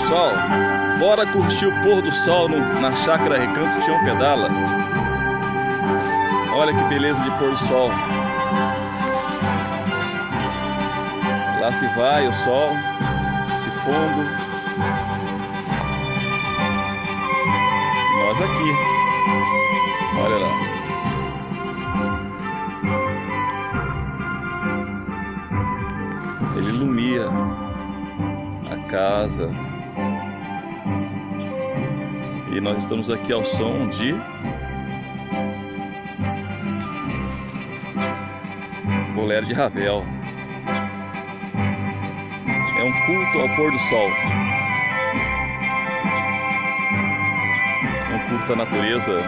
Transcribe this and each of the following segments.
Pessoal, bora curtir o pôr do sol na chácara Recanto Tião Pedala. Olha que beleza de pôr do sol. Lá se vai o sol se pondo. Nós aqui. Olha lá. Ele ilumina a casa. E nós estamos aqui ao som de Bolero de Ravel. É um culto ao pôr do sol. É um culto à natureza.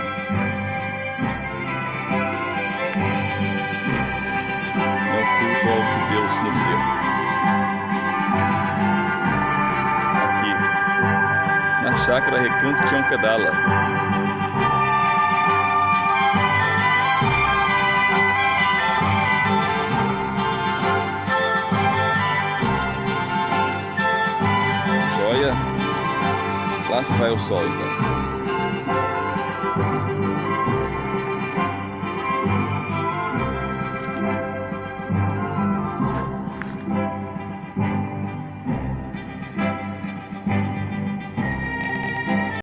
É um culto ao que Deus nos deu. Aqui, na chácara Recanto Tião Pedala. Joia? Lá se vai o sol então.